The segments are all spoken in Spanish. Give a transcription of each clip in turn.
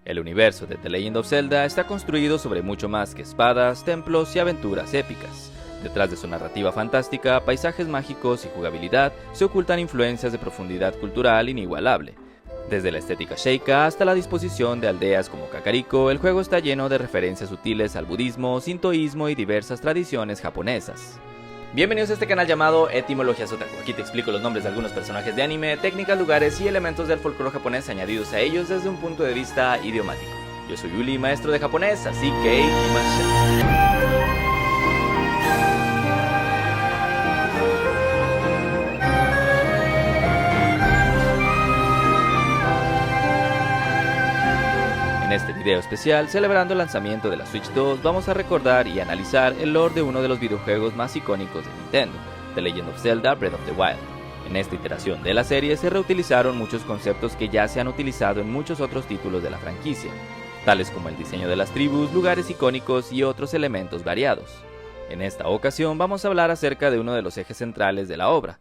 El universo de The Legend of Zelda está construido sobre mucho más que espadas, templos y aventuras épicas. Detrás de su narrativa fantástica, paisajes mágicos y jugabilidad, se ocultan influencias de profundidad cultural inigualable. Desde la estética Sheikah hasta la disposición de aldeas como Kakariko, el juego está lleno de referencias sutiles al budismo, sintoísmo y diversas tradiciones japonesas. Bienvenidos a este canal llamado Etimologías Otaku. Aquí te explico los nombres de algunos personajes de anime, técnicas, lugares y elementos del folclore japonés añadidos a ellos desde un punto de vista idiomático. Yo soy Uli, maestro de japonés, así que ikimashou. En este video especial, celebrando el lanzamiento de la Switch 2, vamos a recordar y analizar el lore de uno de los videojuegos más icónicos de Nintendo, The Legend of Zelda Breath of the Wild. En esta iteración de la serie se reutilizaron muchos conceptos que ya se han utilizado en muchos otros títulos de la franquicia, tales como el diseño de las tribus, lugares icónicos y otros elementos variados. En esta ocasión vamos a hablar acerca de uno de los ejes centrales de la obra,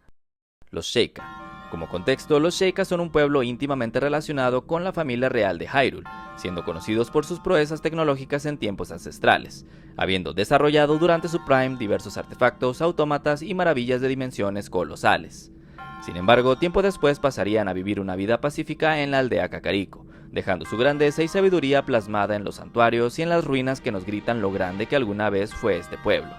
los Sheikah. Como contexto, los Sheikah son un pueblo íntimamente relacionado con la familia real de Hyrule, siendo conocidos por sus proezas tecnológicas en tiempos ancestrales, habiendo desarrollado durante su prime diversos artefactos, autómatas y maravillas de dimensiones colosales. Sin embargo, tiempo después pasarían a vivir una vida pacífica en la aldea Kakariko, dejando su grandeza y sabiduría plasmada en los santuarios y en las ruinas que nos gritan lo grande que alguna vez fue este pueblo.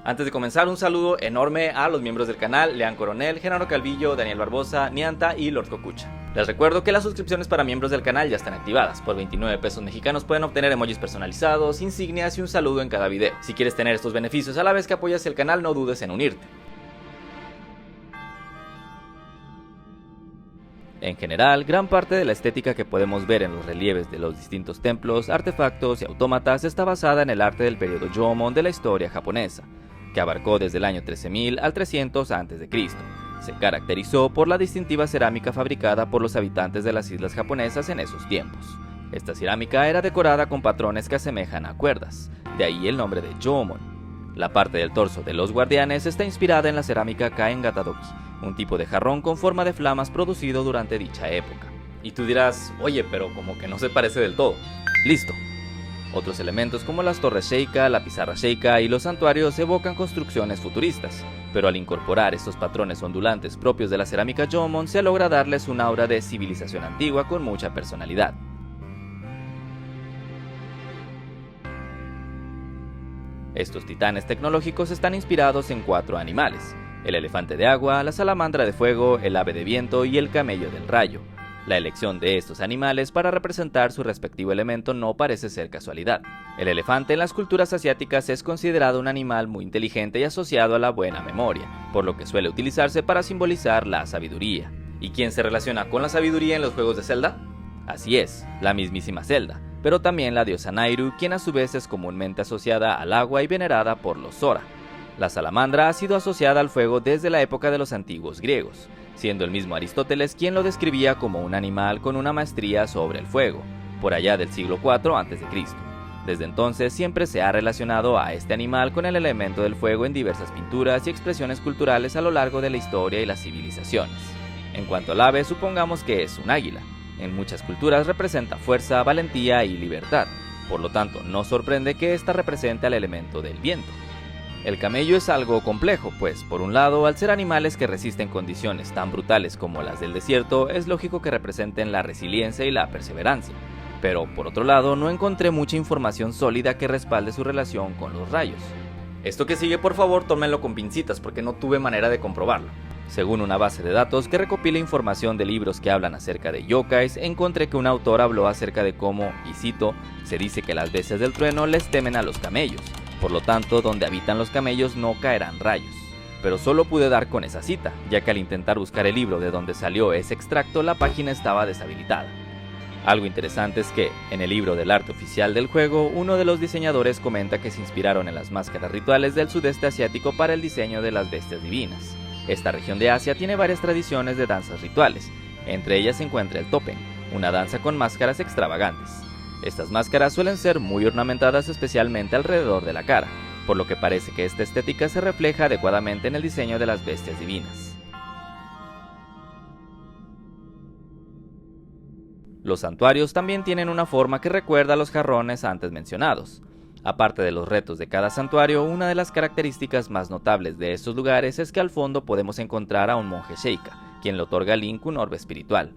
Antes de comenzar, un saludo enorme a los miembros del canal, Lean Coronel, Genaro Calvillo, Daniel Barbosa, Nianta y Lord Cocucha. Les recuerdo que las suscripciones para miembros del canal ya están activadas. Por 29 pesos mexicanos pueden obtener emojis personalizados, insignias y un saludo en cada video. Si quieres tener estos beneficios a la vez que apoyas el canal, no dudes en unirte. En general, gran parte de la estética que podemos ver en los relieves de los distintos templos, artefactos y autómatas está basada en el arte del periodo Jōmon de la historia japonesa, que abarcó desde el año 13.000 al 300 a.C. Se caracterizó por la distintiva cerámica fabricada por los habitantes de las islas japonesas en esos tiempos. Esta cerámica era decorada con patrones que asemejan a cuerdas, de ahí el nombre de Jōmon. La parte del torso de los guardianes está inspirada en la cerámica Kaen Gatadoki, un tipo de jarrón con forma de flamas producido durante dicha época. Y tú dirás, oye, pero como que no se parece del todo. Listo. Otros elementos como las torres Sheikah, la pizarra Sheikah y los santuarios evocan construcciones futuristas, pero al incorporar estos patrones ondulantes propios de la cerámica Jōmon se logra darles un aura de civilización antigua con mucha personalidad. Estos titanes tecnológicos están inspirados en 4 animales: el elefante de agua, la salamandra de fuego, el ave de viento y el camello del rayo. La elección de estos animales para representar su respectivo elemento no parece ser casualidad. El elefante en las culturas asiáticas es considerado un animal muy inteligente y asociado a la buena memoria, por lo que suele utilizarse para simbolizar la sabiduría. ¿Y quién se relaciona con la sabiduría en los juegos de Zelda? Así es, la mismísima Zelda, pero también la diosa Nayru, quien a su vez es comúnmente asociada al agua y venerada por los Sora. La salamandra ha sido asociada al fuego desde la época de los antiguos griegos, siendo el mismo Aristóteles quien lo describía como un animal con una maestría sobre el fuego, por allá del siglo IV a.C. Desde entonces siempre se ha relacionado a este animal con el elemento del fuego en diversas pinturas y expresiones culturales a lo largo de la historia y las civilizaciones. En cuanto al ave, supongamos que es un águila. En muchas culturas representa fuerza, valentía y libertad, por lo tanto no sorprende que ésta represente al elemento del viento. El camello es algo complejo, pues por un lado, al ser animales que resisten condiciones tan brutales como las del desierto, es lógico que representen la resiliencia y la perseverancia. Pero por otro lado, no encontré mucha información sólida que respalde su relación con los rayos. Esto que sigue, por favor, tómenlo con pincitas porque no tuve manera de comprobarlo. Según una base de datos que recopila información de libros que hablan acerca de yokais, encontré que un autor habló acerca de cómo, y cito, se dice que las bestias del trueno les temen a los camellos. Por lo tanto, donde habitan los camellos no caerán rayos. Pero solo pude dar con esa cita, ya que al intentar buscar el libro de donde salió ese extracto, la página estaba deshabilitada. Algo interesante es que, en el libro del arte oficial del juego, uno de los diseñadores comenta que se inspiraron en las máscaras rituales del sudeste asiático para el diseño de las bestias divinas. Esta región de Asia tiene varias tradiciones de danzas rituales, entre ellas se encuentra el topeng, una danza con máscaras extravagantes. Estas máscaras suelen ser muy ornamentadas especialmente alrededor de la cara, por lo que parece que esta estética se refleja adecuadamente en el diseño de las bestias divinas. Los santuarios también tienen una forma que recuerda a los jarrones antes mencionados. Aparte de los retos de cada santuario, una de las características más notables de estos lugares es que al fondo podemos encontrar a un monje Sheikah, quien le otorga a Link un orbe espiritual.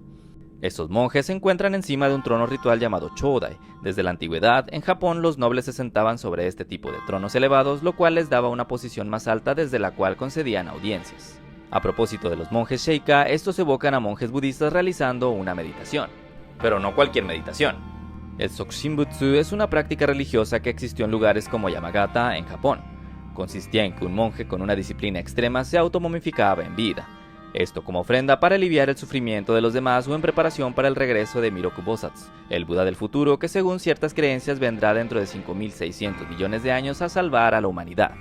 Estos monjes se encuentran encima de un trono ritual llamado Chodai. Desde la antigüedad, en Japón los nobles se sentaban sobre este tipo de tronos elevados, lo cual les daba una posición más alta desde la cual concedían audiencias. A propósito de los monjes Sheikah, estos evocan a monjes budistas realizando una meditación. Pero no cualquier meditación. El Sokushinbutsu es una práctica religiosa que existió en lugares como Yamagata, en Japón. Consistía en que un monje con una disciplina extrema se automomificaba en vida. Esto como ofrenda para aliviar el sufrimiento de los demás o en preparación para el regreso de Miroku Bosatsu, el Buda del futuro que según ciertas creencias vendrá dentro de 5.600 millones de años a salvar a la humanidad.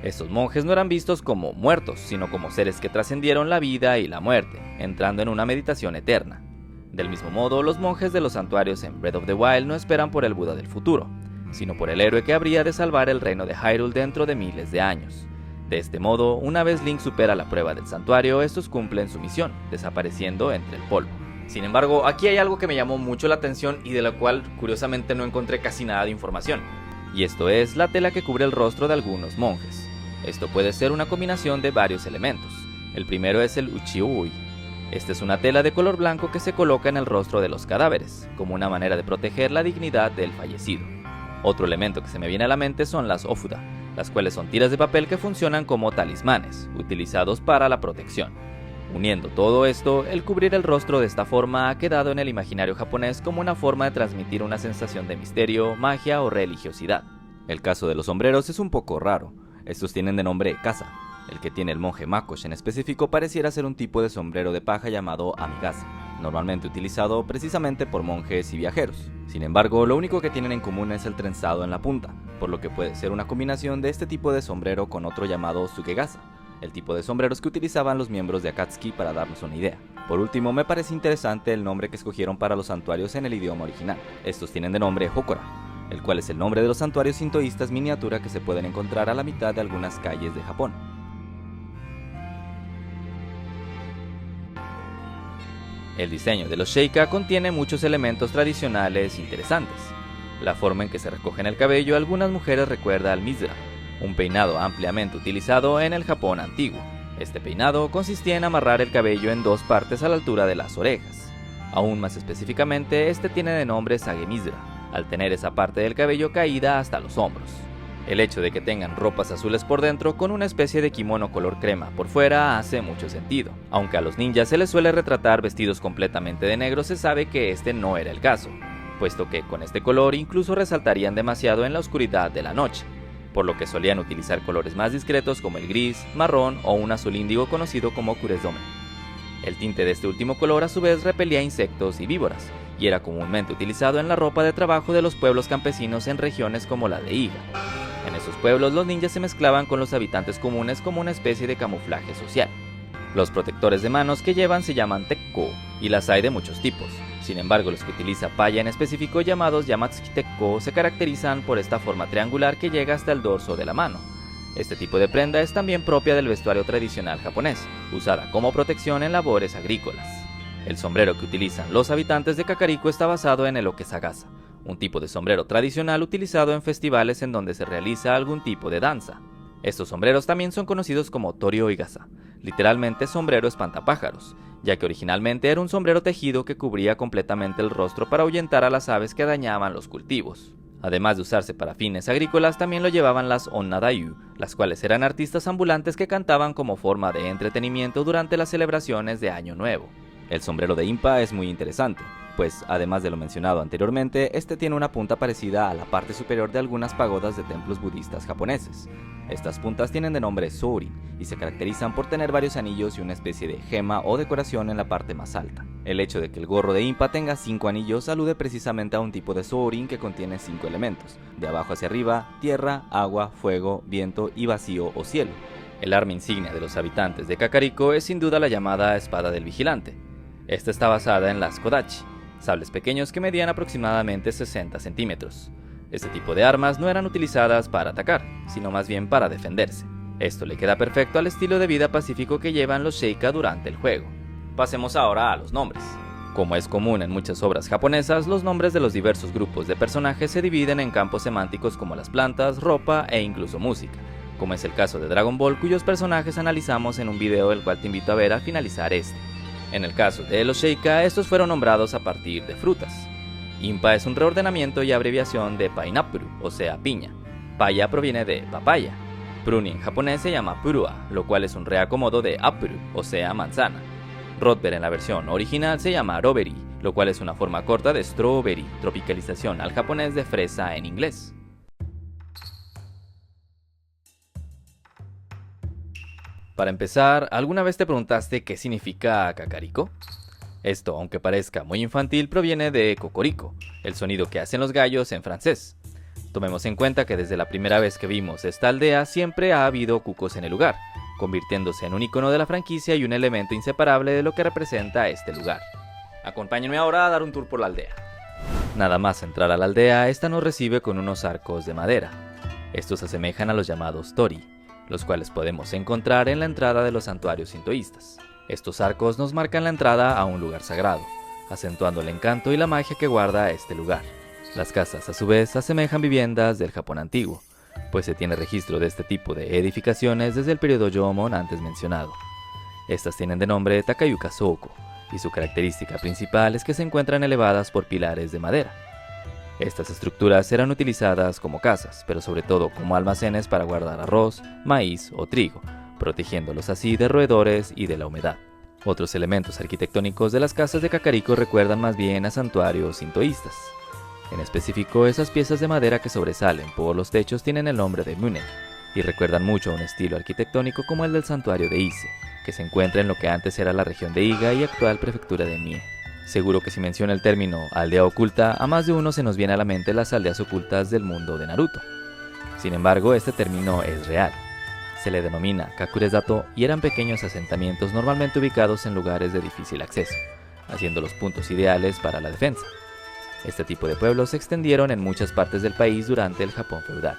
Estos monjes no eran vistos como muertos, sino como seres que trascendieron la vida y la muerte, entrando en una meditación eterna. Del mismo modo, los monjes de los santuarios en Breath of the Wild no esperan por el Buda del futuro, sino por el héroe que habría de salvar el reino de Hyrule dentro de miles de años. De este modo, una vez Link supera la prueba del santuario, estos cumplen su misión, desapareciendo entre el polvo. Sin embargo, aquí hay algo que me llamó mucho la atención y de la cual curiosamente no encontré casi nada de información. Y esto es la tela que cubre el rostro de algunos monjes. Esto puede ser una combinación de varios elementos. El primero es el uchioi. Esta es una tela de color blanco que se coloca en el rostro de los cadáveres, como una manera de proteger la dignidad del fallecido. Otro elemento que se me viene a la mente son las ofuda, las cuales son tiras de papel que funcionan como talismanes, utilizados para la protección. Uniendo todo esto, el cubrir el rostro de esta forma ha quedado en el imaginario japonés como una forma de transmitir una sensación de misterio, magia o religiosidad. El caso de los sombreros es un poco raro. Estos tienen de nombre kasa. El que tiene el monje Makoshi en específico pareciera ser un tipo de sombrero de paja llamado amigasa, normalmente utilizado precisamente por monjes y viajeros. Sin embargo, lo único que tienen en común es el trenzado en la punta, por lo que puede ser una combinación de este tipo de sombrero con otro llamado sugegasa, el tipo de sombreros que utilizaban los miembros de Akatsuki para darnos una idea. Por último, me parece interesante el nombre que escogieron para los santuarios en el idioma original. Estos tienen de nombre Hokora, el cual es el nombre de los santuarios sintoístas miniatura que se pueden encontrar a la mitad de algunas calles de Japón. El diseño de los Sheikah contiene muchos elementos tradicionales interesantes. La forma en que se recogen el cabello a algunas mujeres recuerda al Mizra, un peinado ampliamente utilizado en el Japón antiguo. Este peinado consistía en amarrar el cabello en dos partes a la altura de las orejas. Aún más específicamente, este tiene de nombre Sage Mizra, al tener esa parte del cabello caída hasta los hombros. El hecho de que tengan ropas azules por dentro con una especie de kimono color crema por fuera hace mucho sentido. Aunque a los ninjas se les suele retratar vestidos completamente de negro, se sabe que este no era el caso, puesto que con este color incluso resaltarían demasiado en la oscuridad de la noche, por lo que solían utilizar colores más discretos como el gris, marrón o un azul índigo conocido como kuresome. El tinte de este último color a su vez repelía insectos y víboras, y era comúnmente utilizado en la ropa de trabajo de los pueblos campesinos en regiones como la de Iga. En esos pueblos los ninjas se mezclaban con los habitantes comunes como una especie de camuflaje social. Los protectores de manos que llevan se llaman tekko, y las hay de muchos tipos. Sin embargo, los que utiliza Paya en específico, llamados Yamatsuki Tekko, se caracterizan por esta forma triangular que llega hasta el dorso de la mano. Este tipo de prenda es también propia del vestuario tradicional japonés, usada como protección en labores agrícolas. El sombrero que utilizan los habitantes de Kakariko está basado en el okesagasa, un tipo de sombrero tradicional utilizado en festivales en donde se realiza algún tipo de danza. Estos sombreros también son conocidos como torio igasa, literalmente sombrero espantapájaros, ya que originalmente era un sombrero tejido que cubría completamente el rostro para ahuyentar a las aves que dañaban los cultivos. Además de usarse para fines agrícolas, también lo llevaban las onnadayu, las cuales eran artistas ambulantes que cantaban como forma de entretenimiento durante las celebraciones de Año Nuevo. El sombrero de Impa es muy interesante, pues además de lo mencionado anteriormente, este tiene una punta parecida a la parte superior de algunas pagodas de templos budistas japoneses. Estas puntas tienen de nombre Sorin y se caracterizan por tener varios anillos y una especie de gema o decoración en la parte más alta. El hecho de que el gorro de Impa tenga 5 anillos alude precisamente a un tipo de Sorin que contiene 5 elementos, de abajo hacia arriba: tierra, agua, fuego, viento y vacío o cielo. El arma insignia de los habitantes de Kakariko es sin duda la llamada espada del vigilante. Esta está basada en las kodachi, sables pequeños que medían aproximadamente 60 centímetros. Este tipo de armas no eran utilizadas para atacar, sino más bien para defenderse. Esto le queda perfecto al estilo de vida pacífico que llevan los Sheikah durante el juego. Pasemos ahora a los nombres. Como es común en muchas obras japonesas, los nombres de los diversos grupos de personajes se dividen en campos semánticos como las plantas, ropa e incluso música, como es el caso de Dragon Ball, cuyos personajes analizamos en un video el cual te invito a ver al finalizar este. En el caso de los Sheikah, estos fueron nombrados a partir de frutas. Impa es un reordenamiento y abreviación de Painapuru, o sea piña. Paya proviene de papaya. Pruni en japonés se llama Purua, lo cual es un reacomodo de Apuru, o sea manzana. Rotber en la versión original se llama Roberi, lo cual es una forma corta de Strawberry, tropicalización al japonés de fresa en inglés. Para empezar, ¿alguna vez te preguntaste qué significa Kakariko? Esto, aunque parezca muy infantil, proviene de cocorico, el sonido que hacen los gallos en francés. Tomemos en cuenta que desde la primera vez que vimos esta aldea siempre ha habido cucos en el lugar, convirtiéndose en un icono de la franquicia y un elemento inseparable de lo que representa este lugar. Acompáñenme ahora a dar un tour por la aldea. Nada más entrar a la aldea, esta nos recibe con unos arcos de madera. Estos se asemejan a los llamados tori, los cuales podemos encontrar en la entrada de los santuarios sintoístas. Estos arcos nos marcan la entrada a un lugar sagrado, acentuando el encanto y la magia que guarda este lugar. Las casas, a su vez, asemejan viviendas del Japón antiguo, pues se tiene registro de este tipo de edificaciones desde el periodo Jōmon antes mencionado. Estas tienen de nombre Takayuka Soko, y su característica principal es que se encuentran elevadas por pilares de madera. Estas estructuras eran utilizadas como casas, pero sobre todo como almacenes para guardar arroz, maíz o trigo, protegiéndolos así de roedores y de la humedad. Otros elementos arquitectónicos de las casas de Kakariko recuerdan más bien a santuarios sintoístas. En específico, esas piezas de madera que sobresalen por los techos tienen el nombre de mune, y recuerdan mucho a un estilo arquitectónico como el del santuario de Ise, que se encuentra en lo que antes era la región de Iga y actual prefectura de Mie. Seguro que si menciona el término aldea oculta, a más de uno se nos viene a la mente las aldeas ocultas del mundo de Naruto. Sin embargo, este término es real. Se le denomina Kakurezato y eran pequeños asentamientos normalmente ubicados en lugares de difícil acceso, haciendo los puntos ideales para la defensa. Este tipo de pueblos se extendieron en muchas partes del país durante el Japón feudal.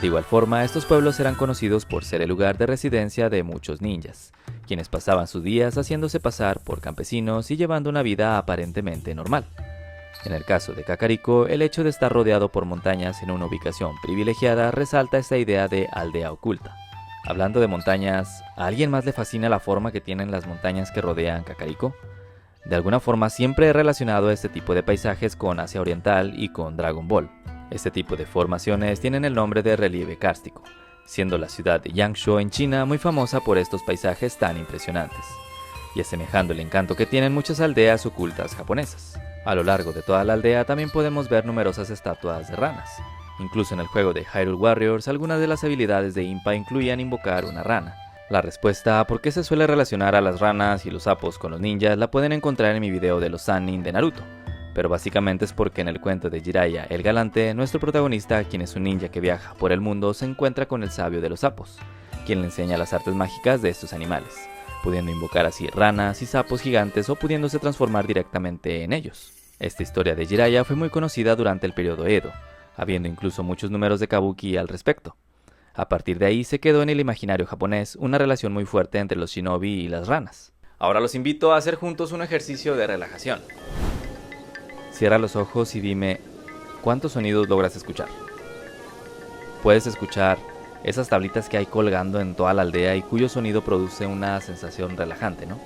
De igual forma, estos pueblos eran conocidos por ser el lugar de residencia de muchos ninjas, quienes pasaban sus días haciéndose pasar por campesinos y llevando una vida aparentemente normal. En el caso de Kakariko, el hecho de estar rodeado por montañas en una ubicación privilegiada resalta esta idea de aldea oculta. Hablando de montañas, ¿a alguien más le fascina la forma que tienen las montañas que rodean Kakariko? De alguna forma siempre he relacionado este tipo de paisajes con Asia Oriental y con Dragon Ball. Este tipo de formaciones tienen el nombre de relieve kárstico, siendo la ciudad de Yangshuo en China muy famosa por estos paisajes tan impresionantes, y asemejando el encanto que tienen muchas aldeas ocultas japonesas. A lo largo de toda la aldea también podemos ver numerosas estatuas de ranas. Incluso en el juego de Hyrule Warriors, algunas de las habilidades de Impa incluían invocar una rana. La respuesta a por qué se suele relacionar a las ranas y los sapos con los ninjas la pueden encontrar en mi video de los Sannin de Naruto, pero básicamente es porque en el cuento de Jiraiya el Galante, nuestro protagonista, quien es un ninja que viaja por el mundo, se encuentra con el sabio de los sapos, quien le enseña las artes mágicas de estos animales, pudiendo invocar así ranas y sapos gigantes o pudiéndose transformar directamente en ellos. Esta historia de Jiraiya fue muy conocida durante el periodo Edo, habiendo incluso muchos números de kabuki al respecto. A partir de ahí se quedó en el imaginario japonés una relación muy fuerte entre los shinobi y las ranas. Ahora los invito a hacer juntos un ejercicio de relajación. Cierra los ojos y dime, ¿cuántos sonidos logras escuchar? Puedes escuchar esas tablitas que hay colgando en toda la aldea y cuyo sonido produce una sensación relajante, ¿no?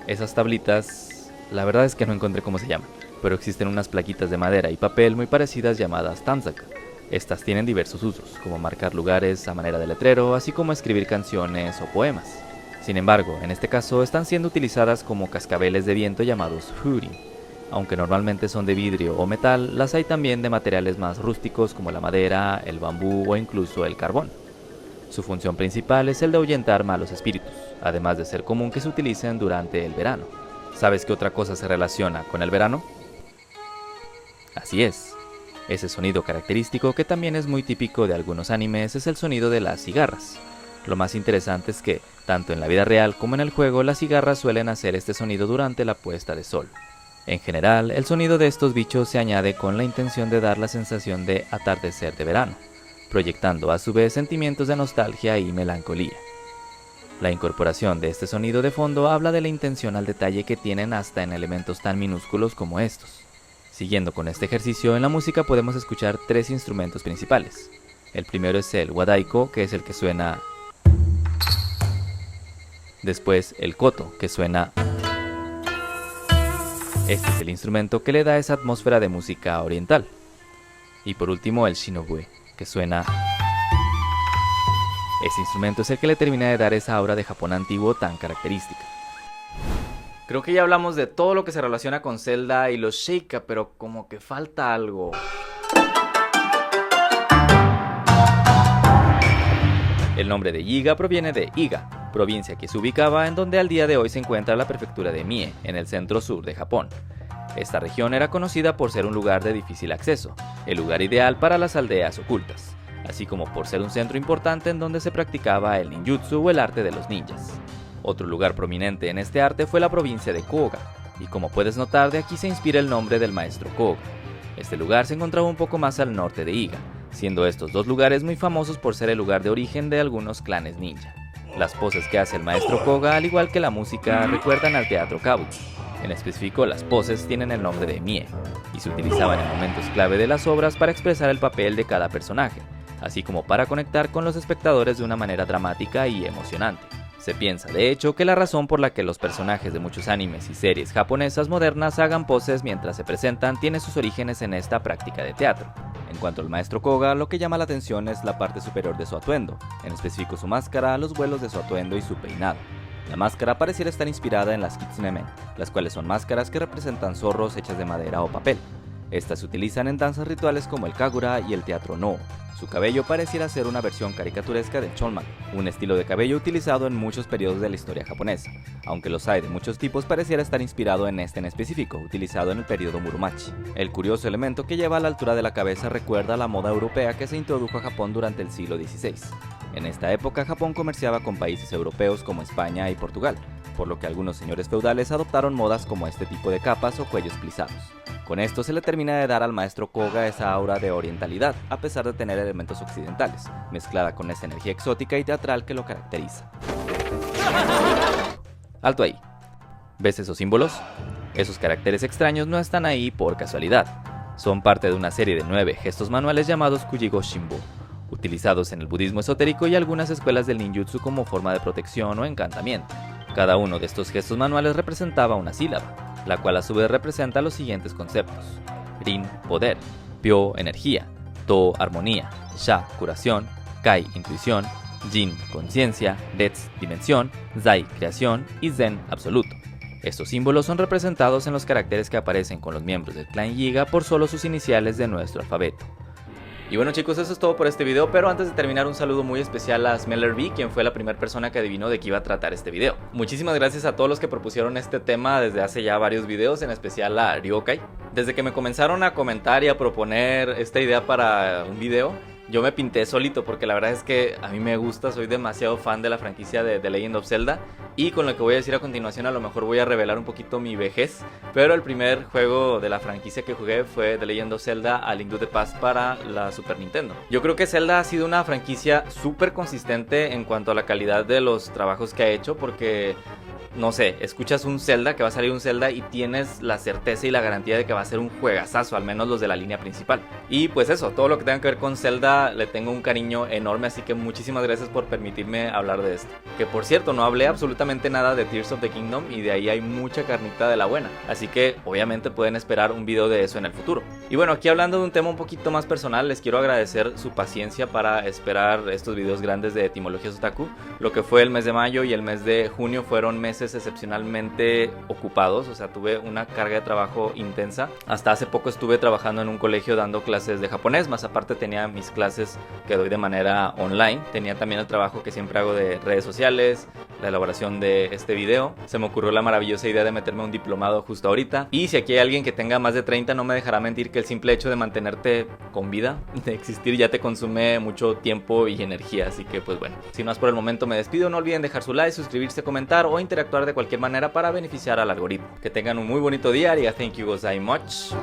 Esas tablitas, la verdad es que no encontré cómo se llaman, pero existen unas plaquitas de madera y papel muy parecidas llamadas tanzaka. Estas tienen diversos usos, como marcar lugares a manera de letrero, así como escribir canciones o poemas. Sin embargo, en este caso están siendo utilizadas como cascabeles de viento llamados furi. Aunque normalmente son de vidrio o metal, las hay también de materiales más rústicos como la madera, el bambú o incluso el carbón. Su función principal es el de ahuyentar malos espíritus, además de ser común que se utilicen durante el verano. ¿Sabes qué otra cosa se relaciona con el verano? Así es. Ese sonido característico, que también es muy típico de algunos animes, es el sonido de las cigarras. Lo más interesante es que, tanto en la vida real como en el juego, las cigarras suelen hacer este sonido durante la puesta de sol. En general, el sonido de estos bichos se añade con la intención de dar la sensación de atardecer de verano, proyectando a su vez sentimientos de nostalgia y melancolía. La incorporación de este sonido de fondo habla de la intención al detalle que tienen hasta en elementos tan minúsculos como estos. Siguiendo con este ejercicio, en la música podemos escuchar 3 instrumentos principales. El primero es el wadaiko, que es el que suena. Después el koto, que suena. Este es el instrumento que le da esa atmósfera de música oriental. Y por último el shinobue, que suena. Ese instrumento es el que le termina de dar esa aura de Japón antiguo tan característica. Creo que ya hablamos de todo lo que se relaciona con Zelda y los Sheikah, pero como que falta algo. El nombre de Yiga proviene de Iga, provincia que se ubicaba en donde al día de hoy se encuentra la prefectura de Mie, en el centro-sur de Japón. Esta región era conocida por ser un lugar de difícil acceso, el lugar ideal para las aldeas ocultas, así como por ser un centro importante en donde se practicaba el ninjutsu o el arte de los ninjas. Otro lugar prominente en este arte fue la provincia de Koga, y como puedes notar, de aquí se inspira el nombre del maestro Koga. Este lugar se encontraba un poco más al norte de Iga, siendo estos dos lugares muy famosos por ser el lugar de origen de algunos clanes ninja. Las poses que hace el maestro Koga, al igual que la música, recuerdan al teatro kabuki. En específico, las poses tienen el nombre de Mie, y se utilizaban en momentos clave de las obras para expresar el papel de cada personaje, así como para conectar con los espectadores de una manera dramática y emocionante. Se piensa, de hecho, que la razón por la que los personajes de muchos animes y series japonesas modernas hagan poses mientras se presentan tiene sus orígenes en esta práctica de teatro. En cuanto al maestro Koga, lo que llama la atención es la parte superior de su atuendo, en específico su máscara, los vuelos de su atuendo y su peinado. La máscara pareciera estar inspirada en las kitsunemen, las cuales son máscaras que representan zorros hechas de madera o papel. Estas se utilizan en danzas rituales como el kagura y el teatro no. Su cabello pareciera ser una versión caricaturesca del chonman, un estilo de cabello utilizado en muchos periodos de la historia japonesa. Aunque los hay de muchos tipos, pareciera estar inspirado en este en específico, utilizado en el periodo Muromachi. El curioso elemento que lleva a la altura de la cabeza recuerda a la moda europea que se introdujo a Japón durante el siglo XVI. En esta época, Japón comerciaba con países europeos como España y Portugal, por lo que algunos señores feudales adoptaron modas como este tipo de capas o cuellos plisados. Con esto se le termina de dar al maestro Koga esa aura de orientalidad, a pesar de tener elementos occidentales, mezclada con esa energía exótica y teatral que lo caracteriza. Alto ahí. ¿Ves esos símbolos? Esos caracteres extraños no están ahí por casualidad. Son parte de una serie de 9 gestos manuales llamados Kujigo Shinbo, utilizados en el budismo esotérico y algunas escuelas del ninjutsu como forma de protección o encantamiento. Cada uno de estos gestos manuales representaba una sílaba, la cual a su vez representa los siguientes conceptos: Rin, poder; Pyo, energía; To, armonía; Sha, curación; Kai, intuición; Jin, conciencia; Retsu, dimensión; Zai, creación; y Zen, absoluto. Estos símbolos son representados en los caracteres que aparecen con los miembros del clan Yiga por solo sus iniciales de nuestro alfabeto. Y bueno chicos, eso es todo por este video, pero antes de terminar un saludo muy especial a Smeller B, quien fue la primera persona que adivinó de qué iba a tratar este video. Muchísimas gracias a todos los que propusieron este tema desde hace ya varios videos, en especial a Ryokai. Desde que me comenzaron a comentar y a proponer esta idea para un video, yo me pinté solito porque la verdad es que a mí me gusta, soy demasiado fan de la franquicia de The Legend of Zelda. Y con lo que voy a decir a continuación a lo mejor voy a revelar un poquito mi vejez, pero el primer juego de la franquicia que jugué fue The Legend of Zelda: A Link to the Past para la Super Nintendo. Yo creo que Zelda ha sido una franquicia súper consistente en cuanto a la calidad de los trabajos que ha hecho, porque no sé, escuchas un Zelda, que va a salir un Zelda y tienes la certeza y la garantía de que va a ser un juegazazo, al menos los de la línea principal. Y pues eso, todo lo que tenga que ver con Zelda le tengo un cariño enorme, así que muchísimas gracias por permitirme hablar de esto. Que por cierto, no hablé absolutamente nada de Tears of the Kingdom y de ahí hay mucha carnita de la buena, así que obviamente pueden esperar un video de eso en el futuro. Y bueno, aquí hablando de un tema un poquito más personal, les quiero agradecer su paciencia para esperar estos videos grandes de Etimologías Otaku. Lo que fue el mes de mayo y el mes de junio fueron meses excepcionalmente ocupados, o sea, tuve una carga de trabajo intensa. Hasta hace poco estuve trabajando en un colegio dando clases de japonés, más aparte tenía mis clases que doy de manera online. Tenía también el trabajo que siempre hago de redes sociales, la elaboración de este video. Se me ocurrió la maravillosa idea de meterme a un diplomado justo ahorita. Y si aquí hay alguien que tenga más de 30, no me dejará mentir que el simple hecho de mantenerte con vida, de existir, ya te consume mucho tiempo y energía. Así que pues bueno, sin más por el momento me despido. No olviden dejar su like, suscribirse, comentar o interactuar de cualquier manera para beneficiar al algoritmo. Que tengan un muy bonito día. Arigatou gozaimasu.